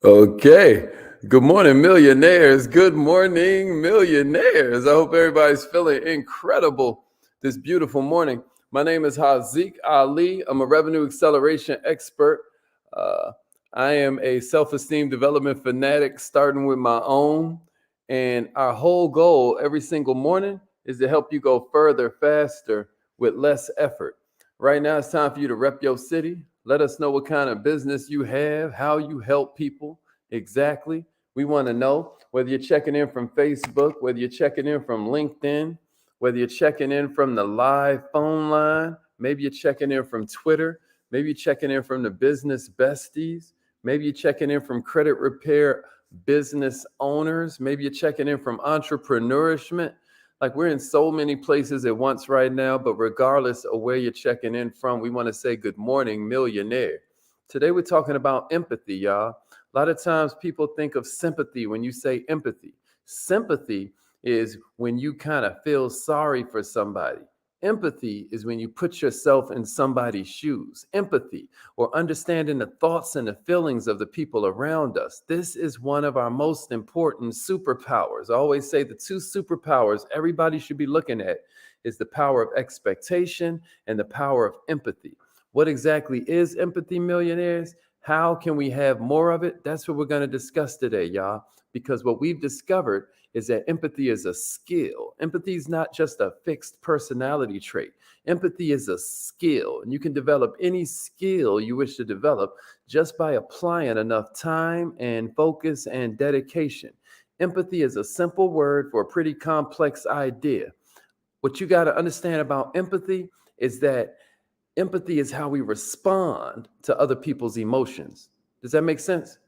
Okay. Good morning, millionaires. Good morning, millionaires. I hope everybody's feeling incredible this beautiful morning. My name is Haziq Ali. I'm a revenue acceleration expert. Uh, I am a self esteem development fanatic, starting with my own. And our whole goal every single morning is to help you go further, faster, with less effort. Right now, it's time for you to rep your city. Let us know what kind of business you have, how you help people exactly. We want to know whether you're checking in from Facebook, whether you're checking in from LinkedIn, whether you're checking in from the live phone line, maybe you're checking in from Twitter, maybe you're checking in from the business besties, maybe you're checking in from credit repair business owners, maybe you're checking in from entrepreneurship. Like, we're in so many places at once right now, but regardless of where you're checking in from, we want to say good morning, millionaire. Today we're talking about empathy, y'all. A lot of times people think of sympathy when you say empathy. Sympathy is when you kind of feel sorry for somebody. Empathy is when you put yourself in somebody's shoes. Empathy, or understanding the thoughts and the feelings of the people around us. This is one of our most important superpowers. I always say the two superpowers everybody should be looking at is the power of expectation and the power of empathy. What exactly is empathy, millionaires? How can we have more of it? That's what we're going to discuss today, y'all. Because what we've discovered is that empathy is a skill. Empathy is not just a fixed personality trait. Empathy is a skill, and you can develop any skill you wish to develop just by applying enough time and focus and dedication. Empathy is a simple word for a pretty complex idea. What you got to understand about empathy is that empathy is how we respond to other people's emotions. Does that make sense?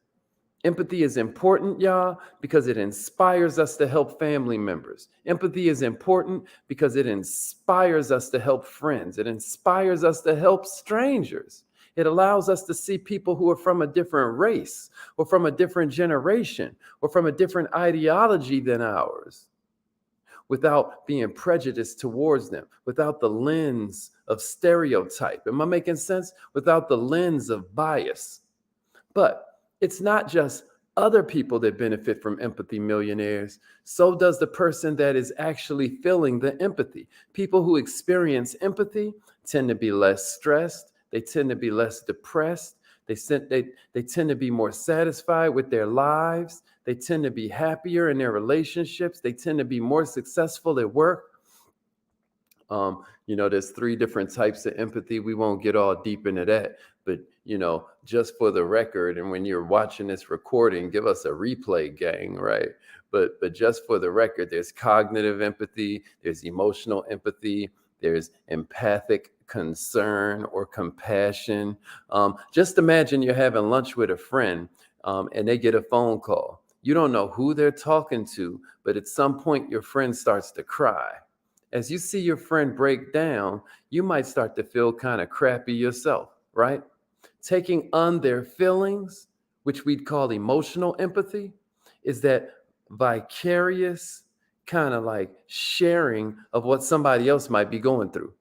Empathy is important, y'all, because it inspires us to help family members. Empathy is important because it inspires us to help friends. It inspires us to help strangers. It allows us to see people who are from a different race or from a different generation or from a different ideology than ours without being prejudiced towards them, without the lens of stereotype. Am I making sense? Without the lens of bias. But it's not just other people that benefit from empathy, millionaires. So does the person that is actually feeling the empathy. People who experience empathy tend to be less stressed. They tend to be less depressed. They tend to be more satisfied with their lives. They tend to be happier in their relationships. They tend to be more successful at work. There's three different types of empathy. We won't get all deep into that, but just for the record, and when you're watching this recording, give us a replay, gang, right? But just for the record, there's cognitive empathy, there's emotional empathy, there's empathic concern or compassion. Just imagine you're having lunch with a friend, and they get a phone call. You don't know who they're talking to, but at some point your friend starts to cry. As you see your friend break down, you might start to feel kind of crappy yourself, right? Taking on their feelings, which we'd call emotional empathy, is that vicarious kind of like sharing of what somebody else might be going through,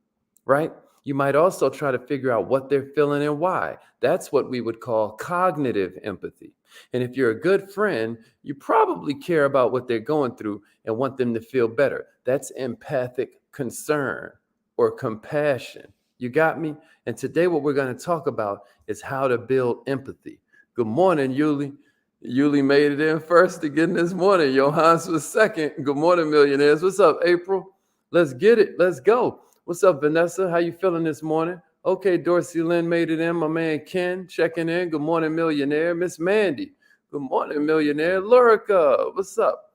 right? You might also try to figure out what they're feeling and why. That's what we would call cognitive empathy. And if you're a good friend, you probably care about what they're going through and want them to feel better. That's empathic concern or compassion. You got me? And today, what we're going to talk about is how to build empathy. Good morning, Yuli. Yuli made it in first again this morning. Johans was second. Good morning, millionaires. What's up, April? Let's get it. Let's go. What's up, Vanessa? How you feeling this morning? Okay, Dorsey Lynn made it in. My man Ken checking in. Good morning, millionaire. Miss Mandy. Good morning, millionaire. Lurica, what's up?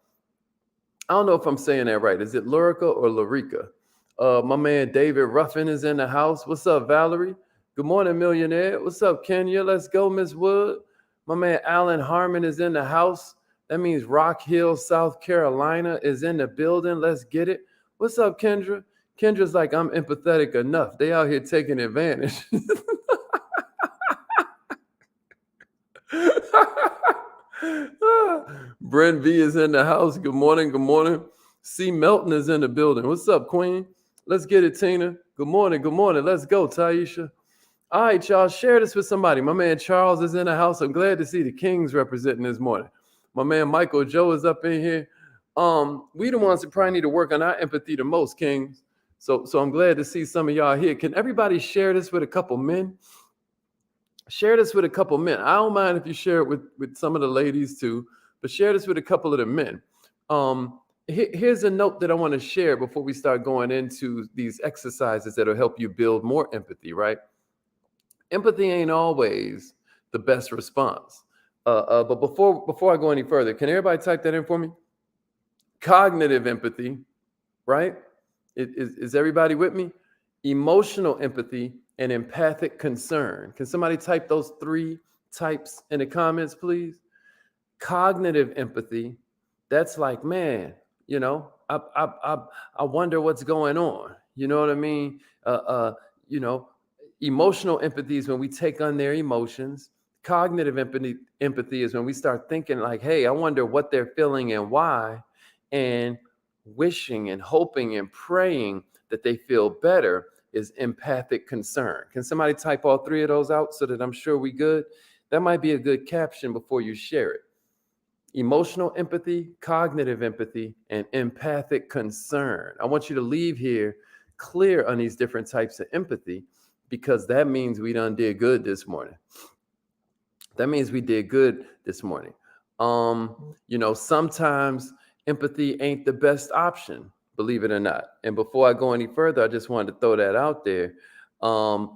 I don't know if I'm saying that right. Is it Lurica or Lurica? My man David Ruffin is in the house. What's up, Valerie? Good morning, millionaire. What's up, Kenya? Let's go, Miss Wood. My man Alan Harmon is in the house. That means Rock Hill, South Carolina is in the building. Let's get it. What's up, Kendra? Kendra's like, I'm empathetic enough. They out here taking advantage. Brent V is in the house. Good morning. Good morning. C. Melton is in the building. What's up, Queen? Let's get it, Tina. Good morning. Good morning. Let's go, Taisha. All right, y'all, share this with somebody. My man Charles is in the house. I'm glad to see the Kings representing this morning. My man Michael Joe is up in here. We the ones that probably need to work on our empathy the most, Kings. So I'm glad to see some of y'all here. Can everybody share this with a couple men? Share this with a couple men. I don't mind if you share it with some of the ladies too, but share this with a couple of the men. Here's a note that I want to share before we start going into these exercises that'll help you build more empathy, right? Empathy ain't always the best response. But before I go any further, can everybody type that in for me? Cognitive empathy, right? Is everybody with me? Emotional empathy and empathic concern. Can somebody type those three types in the comments, please? Cognitive empathy, that's like, man, I wonder what's going on. You know what I mean? Emotional empathy is when we take on their emotions. Cognitive empathy is when we start thinking like, hey, I wonder what they're feeling and why, and wishing and hoping and praying that they feel better is empathic concern. Can somebody type all three of those out so that I'm sure we good? That might be a good caption before you share it. Emotional empathy, cognitive empathy, and empathic concern. I want you to leave here clear on these different types of empathy, because that means we done did good this morning. That means we did good this morning. Sometimes empathy ain't the best option, believe it or not. And before I go any further, I just wanted to throw that out there.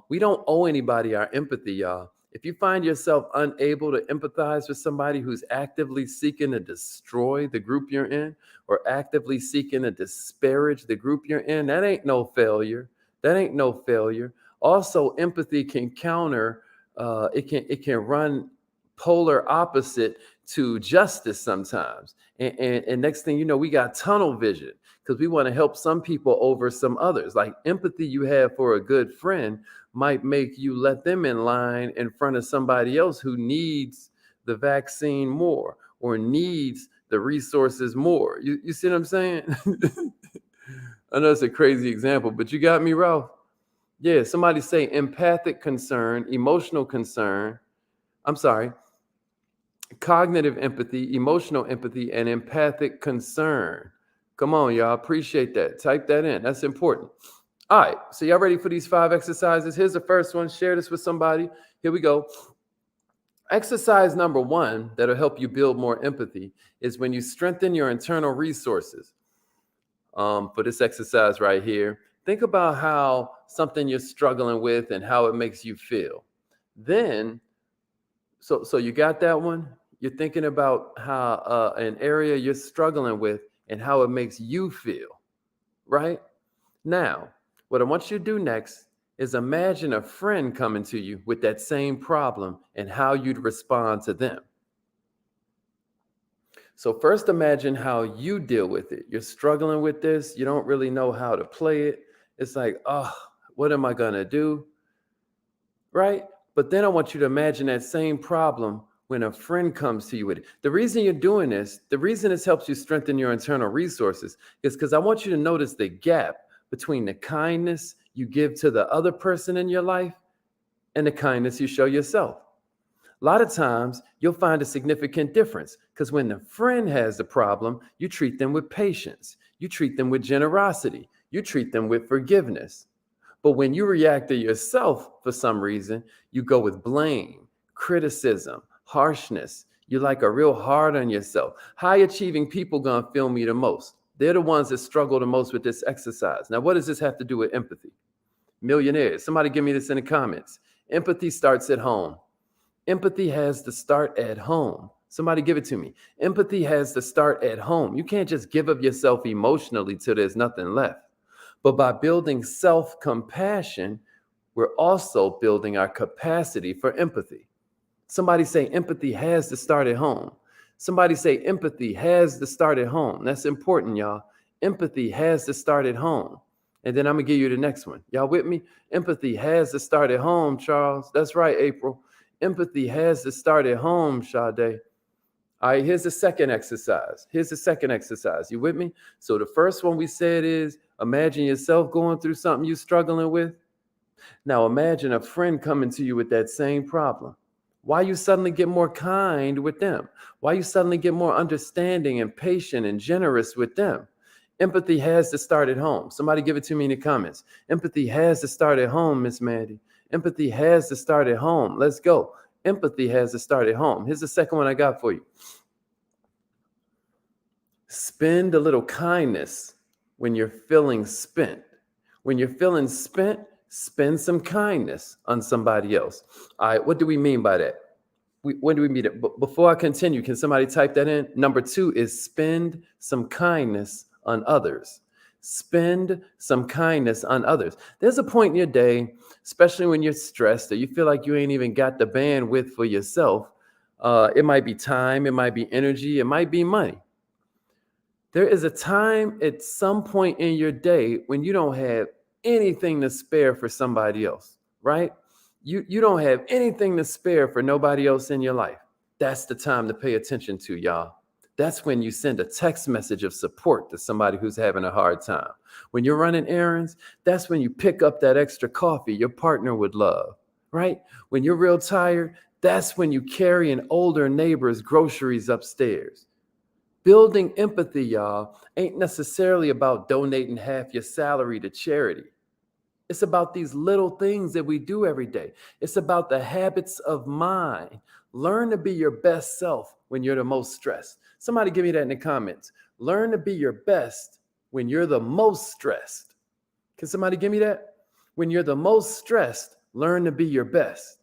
We don't owe anybody our empathy, y'all. If you find yourself unable to empathize with somebody who's actively seeking to destroy the group you're in, or actively seeking to disparage the group you're in, that ain't no failure. That ain't no failure. Also, empathy can counter, it can run polar opposite to justice sometimes. And next thing you know, we got tunnel vision because we want to help some people over some others. Like empathy you have for a good friend might make you let them in line in front of somebody else who needs the vaccine more or needs the resources more. You see what I'm saying? I know it's a crazy example, but you got me, Ralph. Yeah, somebody say empathic concern, emotional concern. I'm sorry. Cognitive empathy, emotional empathy, and empathic concern. Come on, y'all. Appreciate that. Type that in. That's important. All right. So y'all ready for these 5 exercises? Here's the first one. Share this with somebody. Here we go. Exercise number 1 that'll help you build more empathy is when you strengthen your internal resources. For this exercise right here, think about how something you're struggling with and how it makes you feel. Then, so you got that one? You're thinking about how an area you're struggling with and how it makes you feel, right? Now, what I want you to do next is imagine a friend coming to you with that same problem and how you'd respond to them. So first imagine how you deal with it. You're struggling with this. You don't really know how to play it. It's like, oh, what am I going to do? Right? But then I want you to imagine that same problem when a friend comes to you with it. The reason you're doing this, the reason this helps you strengthen your internal resources is because I want you to notice the gap between the kindness you give to the other person in your life and the kindness you show yourself. A lot of times you'll find a significant difference because when the friend has the problem, you treat them with patience, you treat them with generosity, you treat them with forgiveness. But when you react to yourself for some reason, you go with blame, criticism, harshness. You're like a real hard on yourself. High achieving people gonna feel me the most. They're the ones that struggle the most with this exercise. Now, what does this have to do with empathy? Millionaires, somebody give me this in the comments. Empathy starts at home. Empathy has to start at home. Somebody give it to me. Empathy has to start at home. You can't just give of yourself emotionally till there's nothing left. But by building self-compassion, we're also building our capacity for empathy. Somebody say empathy has to start at home. Somebody say empathy has to start at home. That's important, y'all. Empathy has to start at home. And then I'm going to give you the next one. Y'all with me? Empathy has to start at home, Charles. That's right, April. Empathy has to start at home, Sade. All right, here's the second exercise. You with me? So the first one we said is imagine yourself going through something you're struggling with. Now imagine a friend coming to you with that same problem. Why you suddenly get more kind with them? Why you suddenly get more understanding and patient and generous with them? Empathy has to start at home. Somebody give it to me in the comments. Empathy has to start at home, Miss Mandy. Empathy has to start at home. Let's go. Empathy has to start at home. Here's the second one I got for you. Spend a little kindness when you're feeling spent. When you're feeling spent, spend some kindness on somebody else. All right, what do we mean by that? What do we mean? But before I continue, can somebody type that in? Number 2 is spend some kindness on others. Spend some kindness on others. There's a point in your day, especially when you're stressed or you feel like you ain't even got the bandwidth for yourself. It might be time, it might be energy, it might be money. There is a time at some point in your day when you don't have anything to spare for somebody else, right? You don't have anything to spare for nobody else in your life. That's the time to pay attention to, y'all. That's when you send a text message of support to somebody who's having a hard time. When you're running errands, that's when you pick up that extra coffee your partner would love, right? When you're real tired, that's when you carry an older neighbor's groceries upstairs. Building empathy, y'all, ain't necessarily about donating half your salary to charity. It's about these little things that we do every day. It's about the habits of mind. Learn to be your best self when you're the most stressed. Somebody give me that in the comments. Learn to be your best when you're the most stressed. Can somebody give me that? When you're the most stressed, learn to be your best.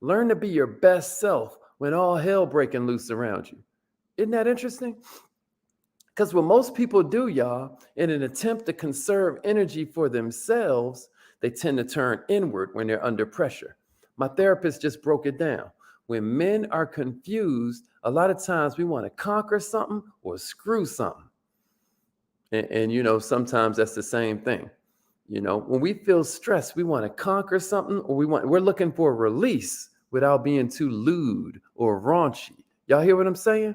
Learn to be your best self when all hell breaking loose around you. Isn't that interesting? Because what most people do, y'all, in an attempt to conserve energy for themselves, they tend to turn inward when they're under pressure. My therapist just broke it down. When men are confused, a lot of times we want to conquer something or screw something. And you know, sometimes that's the same thing. You know, when we feel stressed, we want to conquer something or we're looking for a release without being too lewd or raunchy. Y'all hear what I'm saying?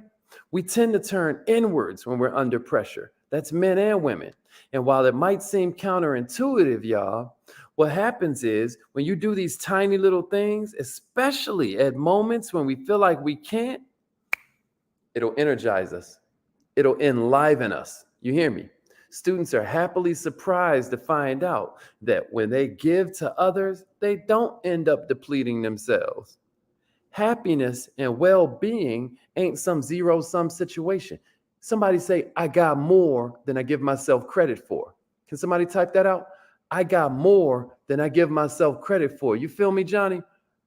We tend to turn inwards when we're under pressure. That's men and women. And while it might seem counterintuitive, y'all, what happens is when you do these tiny little things, especially at moments when we feel like we can't, it'll energize us. It'll enliven us. You hear me? Students are happily surprised to find out that when they give to others, they don't end up depleting themselves. Happiness and well-being ain't some zero-sum situation. Somebody say, I got more than I give myself credit for. Can somebody type that out? I got more than I give myself credit for. You feel me, Johnny?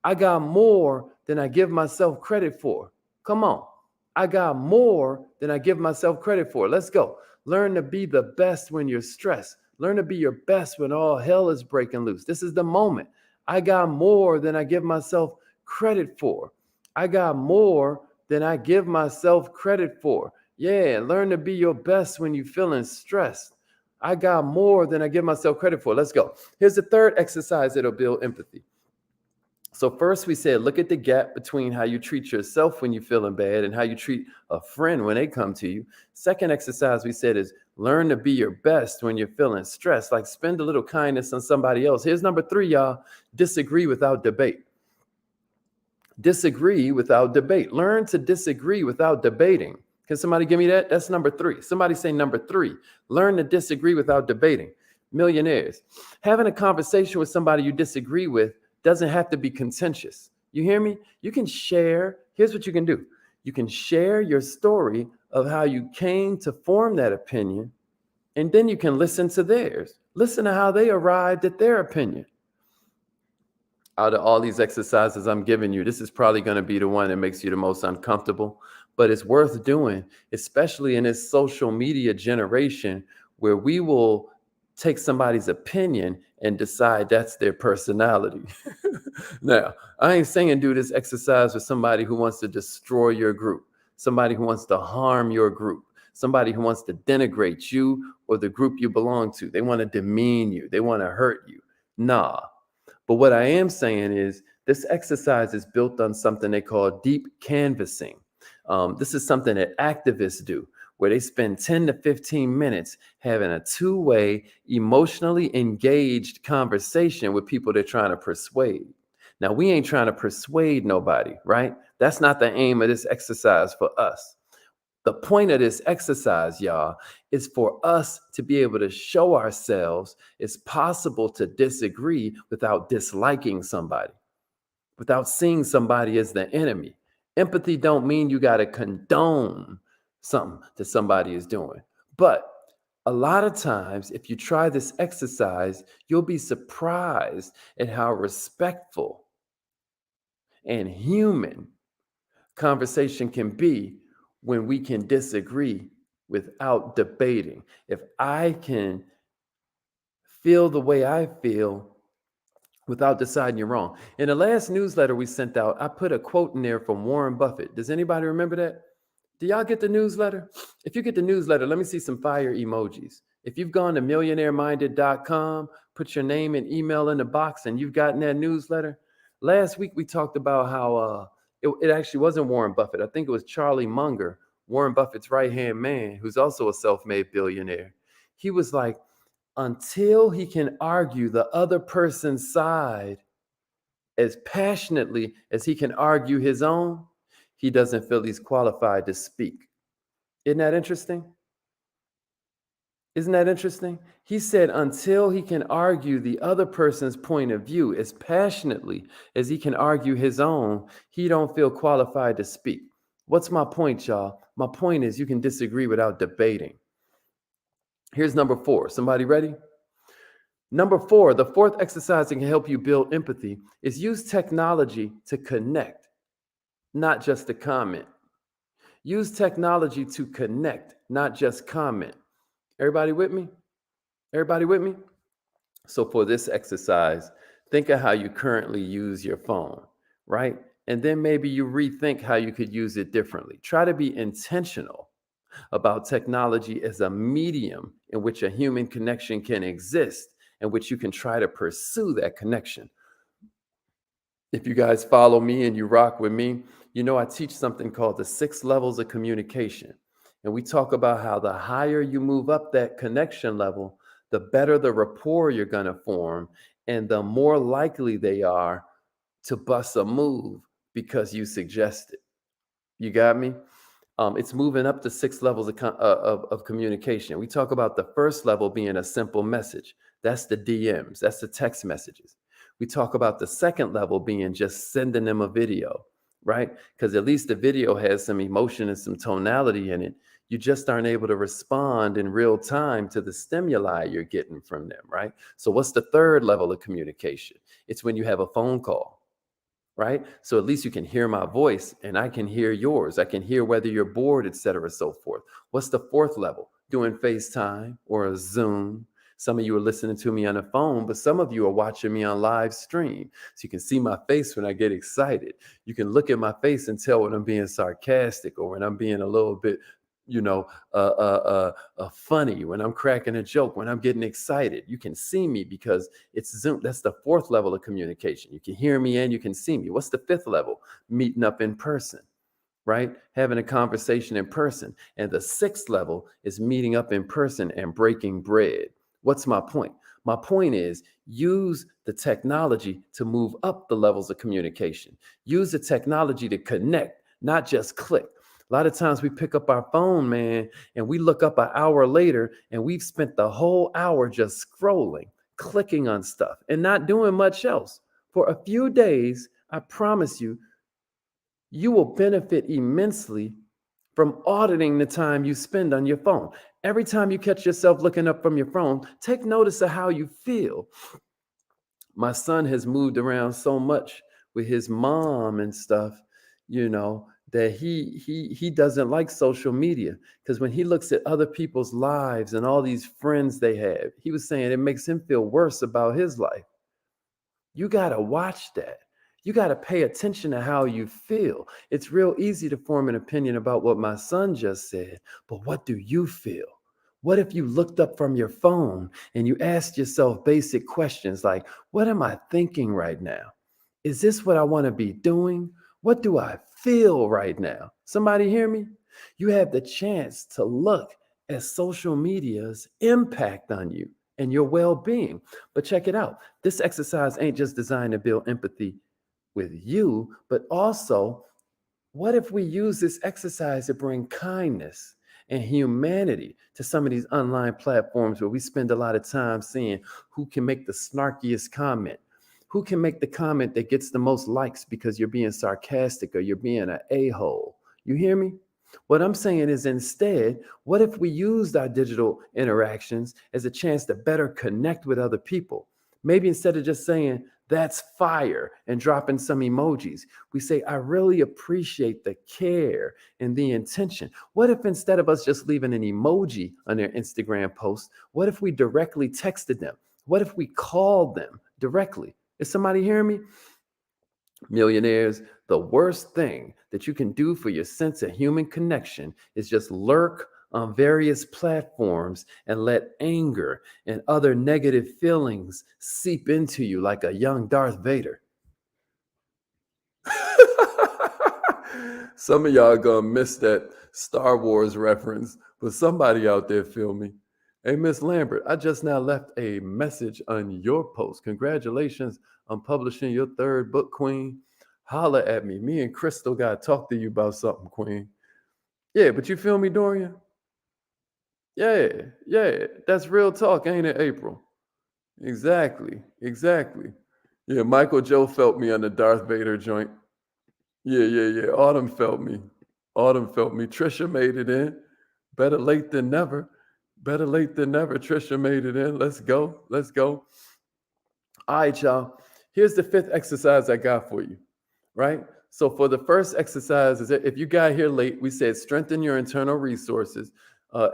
I got more than I give myself credit for. Come on. I got more than I give myself credit for. Let's go. Learn to be the best when you're stressed. Learn to be your best when all hell is breaking loose. This is the moment. I got more than I give myself credit for. I got more than I give myself credit for. Yeah, learn to be your best when you're feeling stressed. I got more than I give myself credit for. Let's go. Here's the third exercise that'll build empathy. So first we said, look at the gap between how you treat yourself when you're feeling bad and how you treat a friend when they come to you. Second exercise we said is learn to be your best when you're feeling stressed, like spend a little kindness on somebody else. Here's number 3, y'all. Disagree without debate. Disagree without debate. Learn to disagree without debating. Can somebody give me that? That's number 3. Somebody say number 3. Learn to disagree without debating. Millionaires. Having a conversation with somebody you disagree with doesn't have to be contentious. You hear me? You can share. Here's what you can do. You can share your story of how you came to form that opinion, and then you can listen to theirs. Listen to how they arrived at their opinion. Out of all these exercises I'm giving you, this is probably going to be the one that makes you the most uncomfortable, but it's worth doing, especially in this social media generation where we will take somebody's opinion and decide that's their personality. Now, I ain't saying do this exercise with somebody who wants to destroy your group, somebody who wants to harm your group, somebody who wants to denigrate you or the group you belong to. They want to demean you. They want to hurt you. Nah. But what I am saying is this exercise is built on something they call deep canvassing. This is something that activists do. where they spend 10 to 15 minutes having a two-way, emotionally engaged conversation with people they're trying to persuade. Now, we ain't trying to persuade nobody, right? That's not the aim of this exercise for us. The point of this exercise, y'all, is for us to be able to show ourselves it's possible to disagree without disliking somebody, without seeing somebody as the enemy. Empathy don't mean you got to condone something that somebody is doing. But a lot of times, if you try this exercise, you'll be surprised at how respectful and human conversation can be when we can disagree without debating. If I can feel the way I feel without deciding you're wrong. In the last newsletter we sent out, I put a quote in there from Warren Buffett. Does anybody remember that? Do y'all get the newsletter? If you get the newsletter, let me see some fire emojis. If you've gone to millionaireminded.com, put your name and email in the box, and you've gotten that newsletter. Last week we talked about how it actually wasn't Warren Buffett. I think it was Charlie Munger, Warren Buffett's right-hand man, who's also a self-made billionaire. He was like, until he can argue the other person's side as passionately as he can argue his own, he doesn't feel he's qualified to speak. Isn't that interesting? Isn't that interesting? He said until he can argue the other person's point of view as passionately as he can argue his own, he don't feel qualified to speak. What's my point, y'all? My point is you can disagree without debating. Here's number 4. Somebody ready? Number 4, the fourth exercise that can help you build empathy is use technology to connect, not just to comment. Use technology to connect, not just comment. Everybody with me? Everybody with me? So for this exercise, think of how you currently use your phone, right? And then maybe you rethink how you could use it differently. Try to be intentional about technology as a medium in which a human connection can exist, in which you can try to pursue that connection. If you guys follow me and you rock with me, you know I teach something called the 6 levels of communication. And we talk about how the higher you move up that connection level, the better the rapport you're going to form, and the more likely they are to bust a move because you suggest it. You got me? It's moving up to 6 levels of communication. We talk about the first level being a simple message. That's the DMs. That's the text messages. We talk about the second level being just sending them a video, right? Because at least the video has some emotion and some tonality in it. You just aren't able to respond in real time to the stimuli you're getting from them, right? So what's the third level of communication? It's when you have a phone call, right? So at least you can hear my voice and I can hear yours. I can hear whether you're bored, et cetera, so forth. What's the fourth level? Doing FaceTime or a Zoom. Some of you are listening to me on the phone, but some of you are watching me on live stream. So you can see my face when I get excited. You can look at my face and tell when I'm being sarcastic or when I'm being a little bit, funny, when I'm cracking a joke, when I'm getting excited. You can see me because it's Zoom. That's the fourth level of communication. You can hear me and you can see me. What's the fifth level? Meeting up in person, right? Having a conversation in person. And the sixth level is meeting up in person and breaking bread. What's my point? My point is use the technology to move up the levels of communication. Use the technology to connect, not just click. A lot of times we pick up our phone, man, and we look up an hour later and we've spent the whole hour just scrolling, clicking on stuff and not doing much else. For a few days, I promise you, you will benefit immensely from auditing the time you spend on your phone. Every time you catch yourself looking up from your phone, take notice of how you feel. My son has moved around so much with his mom and stuff, that he doesn't like social media, because when he looks at other people's lives and all these friends they have, he was saying it makes him feel worse about his life. You got to watch that. You got to pay attention to how you feel. It's real easy to form an opinion about what my son just said, but what do you feel? What if you looked up from your phone and you asked yourself basic questions like, what am I thinking right now? Is this what I want to be doing? What do I feel right now? Somebody hear me? You have the chance to look at social media's impact on you and your well being. But check it out, this exercise ain't just designed to build empathy with you, but also what if we use this exercise to bring kindness and humanity to some of these online platforms where we spend a lot of time seeing who can make the snarkiest comment? Who can make the comment that gets the most likes because you're being sarcastic or you're being an a-hole? You hear me? What I'm saying is instead, what if we used our digital interactions as a chance to better connect with other people? Maybe instead of just saying, that's fire, and dropping some emojis, we say, I really appreciate the care and the intention. What if instead of us just leaving an emoji on their Instagram post, what if we directly texted them? What if we called them directly? Is somebody hearing me? Millionaires, the worst thing that you can do for your sense of human connection is just lurk on various platforms and let anger and other negative feelings seep into you like a young Darth Vader. Some of y'all gonna miss that Star Wars reference, but somebody out there feel me. Hey, Miss Lambert, I just now left a message on your post. Congratulations on publishing your third book, Queen. Holla at me. Me and Crystal got to talk to you about something, Queen. Yeah, but you feel me, Dorian? Yeah, that's real talk, ain't it, April? Exactly. Yeah, Michael Joe felt me on the Darth Vader joint. Yeah. Autumn felt me. Trisha made it in. Better late than never. Trisha made it in. Let's go. All right, y'all. Here's the fifth exercise I got for you, right? So for the first exercise, is that if you got here late, we said strengthen your internal resources.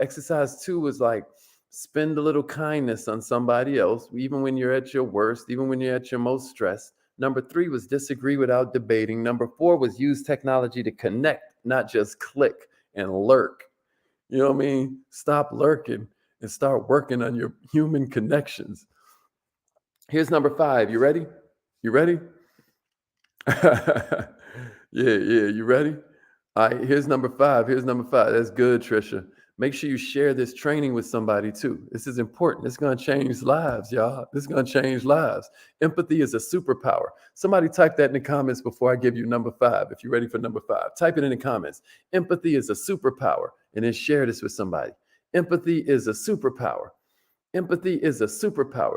Exercise 2 was like spend a little kindness on somebody else, even when you're at your worst, even when you're at your most stressed. Number 3 was disagree without debating. Number 4 was use technology to connect, not just click and lurk. You know what I mean? Stop lurking and start working on your human connections. Here's number 5. You ready? Yeah. You ready? All right, here's number 5. That's good, Trisha. Make sure you share this training with somebody too. This is important. It's going to change lives, y'all. Empathy is a superpower. Somebody type that in the comments before I give you number 5. If you're ready for number 5, type it in the comments. Empathy is a superpower, and then share this with somebody. Empathy is a superpower.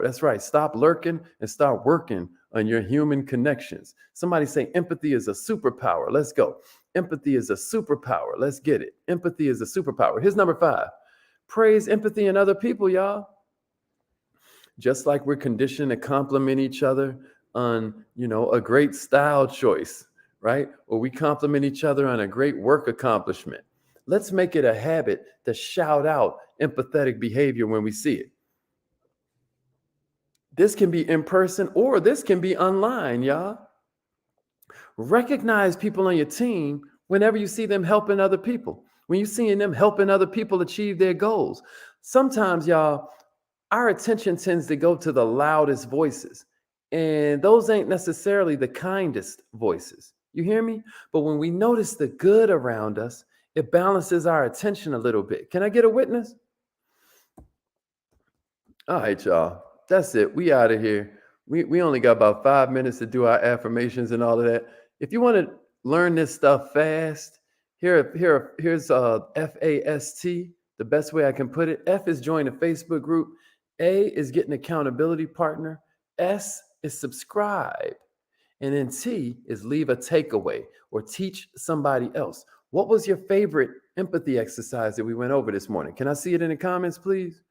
That's right. Stop lurking and start working on your human connections. Somebody say empathy is a superpower. Let's go. Empathy is a superpower. Let's get it. Empathy is a superpower. Here's number 5. Praise empathy in other people, y'all. Just like we're conditioned to compliment each other on, a great style choice, right? Or we compliment each other on a great work accomplishment. Let's make it a habit to shout out empathetic behavior when we see it. This can be in person or this can be online, y'all. Recognize people on your team whenever you see them helping other people. When you're seeing them helping other people achieve their goals. Sometimes, y'all, our attention tends to go to the loudest voices. And those ain't necessarily the kindest voices. You hear me? But when we notice the good around us, it balances our attention a little bit. Can I get a witness? All right, y'all. That's it. We out of here. We only got about 5 minutes to do our affirmations and all of that. If you want to learn this stuff fast, here's FAST. The best way I can put it. F is join a Facebook group. A is get an accountability partner. S is subscribe. And then T is leave a takeaway or teach somebody else. What was your favorite empathy exercise that we went over this morning? Can I see it in the comments, please?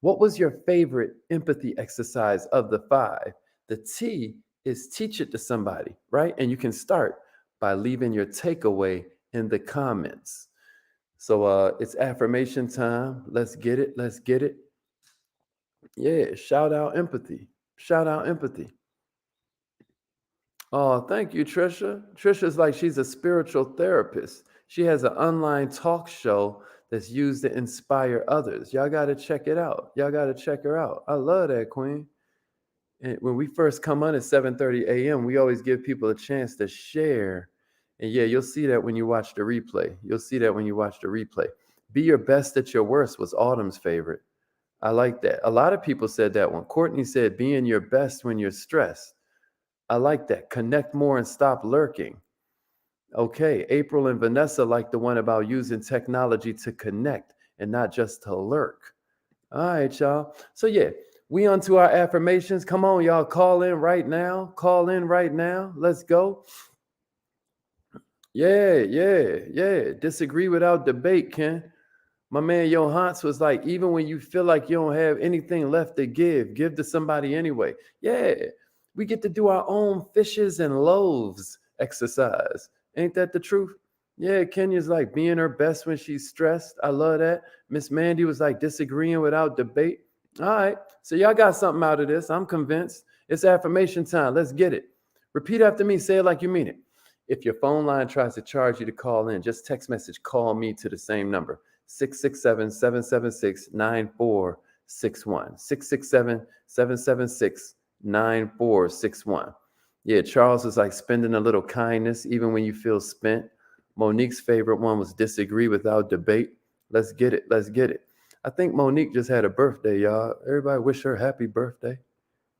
What was your favorite empathy exercise of the 5? The T is teach it to somebody, right? And you can start by leaving your takeaway in the comments. So it's affirmation time. Let's get it. Yeah, shout out empathy. Oh, thank you, Trisha. Trisha's like she's a spiritual therapist. She has an online talk show that's used to inspire others. Y'all got to check it out. Y'all got to check her out. I love that, Queen. And when we first come on at 7:30 a.m., we always give people a chance to share And yeah, you'll see that when you watch the replay. You'll see that when you watch the replay. Be your best at your worst was Autumn's favorite. I like that. A lot of people said that one. Courtney said, being your best when you're stressed. I like that. Connect more and stop lurking. Okay. April and Vanessa like the one about using technology to connect and not just to lurk. All right, y'all. So, yeah, we on to our affirmations. Come on, y'all. Call in right now. Call in right now. Let's go. Yeah. Disagree without debate, Ken. My man Johans was like, even when you feel like you don't have anything left to give to somebody anyway. Yeah, we get to do our own fishes and loaves exercise. Ain't that the truth? Yeah, Kenya's like being her best when she's stressed. I love that. Miss Mandy was like disagreeing without debate. All right, so y'all got something out of this. I'm convinced. It's affirmation time. Let's get it. Repeat after me. Say it like you mean it. If your phone line tries to charge you to call in, just text message call me to the same number. 667-776-9461. 667-776-9461. Yeah, Charles is like spending a little kindness even when you feel spent. Monique's favorite one was disagree without debate. Let's get it. Let's get it. I think Monique just had a birthday, y'all. Everybody wish her happy birthday.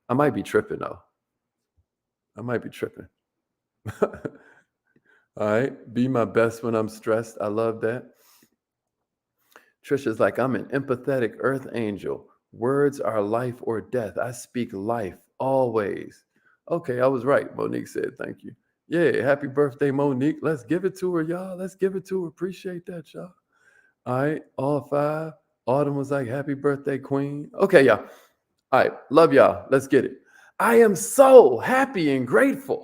I might be tripping, though. I might be tripping. All right. Be my best when I'm stressed. I love that. Trisha's like, I'm an empathetic earth angel. Words are life or death. I speak life always. Okay, I was right. Monique said, thank you. Yeah, happy birthday, Monique. Let's give it to her, y'all. Let's give it to her. Appreciate that, y'all. All right, all five. Autumn was like, happy birthday, queen. Okay, y'all. All right, love y'all. Let's get it. I am so happy and grateful